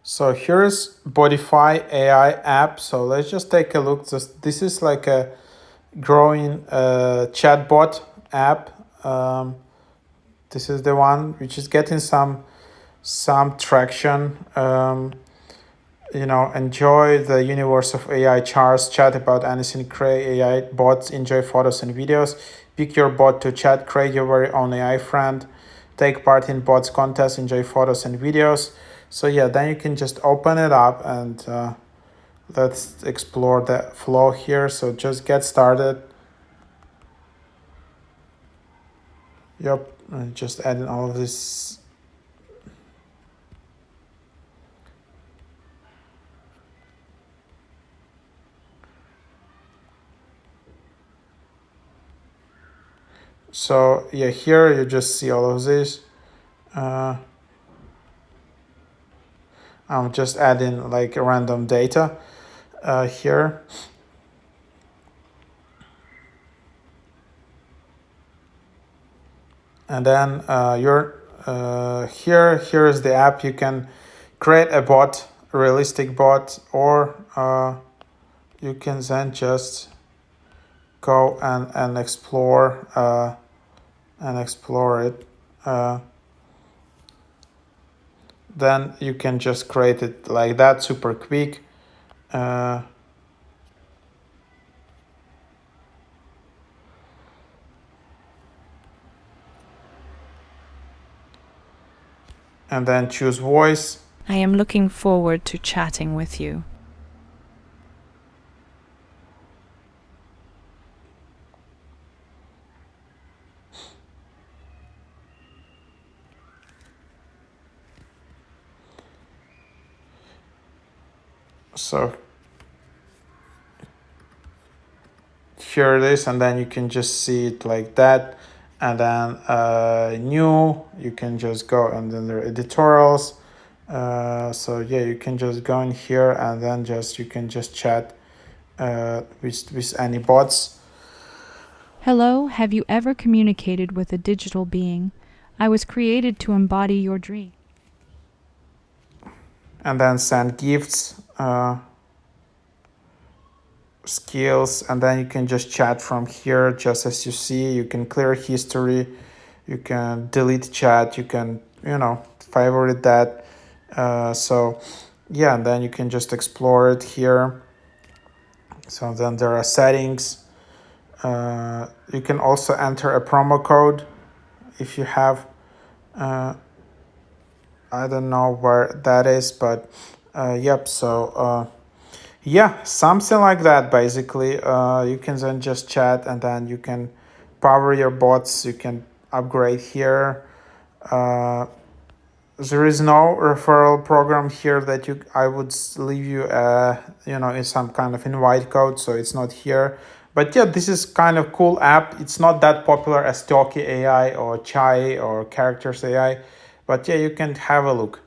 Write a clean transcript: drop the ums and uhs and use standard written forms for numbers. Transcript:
So here's BOTIFY AI app. So let's just take a look. This is like a growing chatbot app. This is the one which is getting some traction. Enjoy the universe of AI chats, chat about anything, create AI bots, enjoy photos and videos, pick your bot to chat, create your very own AI friend, take part in bots contest, enjoy photos and videos. So yeah, then you can just open it up and let's explore the flow here. So just get started. Yep, and just adding all of this. So yeah, here you just see all of this. I'm just adding like random data here. And then here is the app. You can create a bot, a realistic bot, or you can then just go and explore it. Then you can just create it like that, super quick. And then choose voice. I am looking forward to chatting with you. So here it is, and then you can just see it like that. And then new, you can just go, and then there are editorials. So yeah, you can just go in here, and then you can just chat with any bots. Hello, have you ever communicated with a digital being? I was created to embody your dream. And then send gifts, skills, and then you can just chat from here. Just as you see, you can clear history, you can delete chat, you can favorite that. So yeah, and then you can just explore it here. So then there are settings. You can also enter a promo code if you have. I don't know where that is, but yep. So yeah, something like that. Basically, you can then just chat, and then you can power your bots. You can upgrade here. There is no referral program here that I would leave you in some kind of invite code, so it's not here. But yeah, this is kind of cool app. It's not that popular as Talkie AI or Chai or Characters AI, but yeah, you can have a look.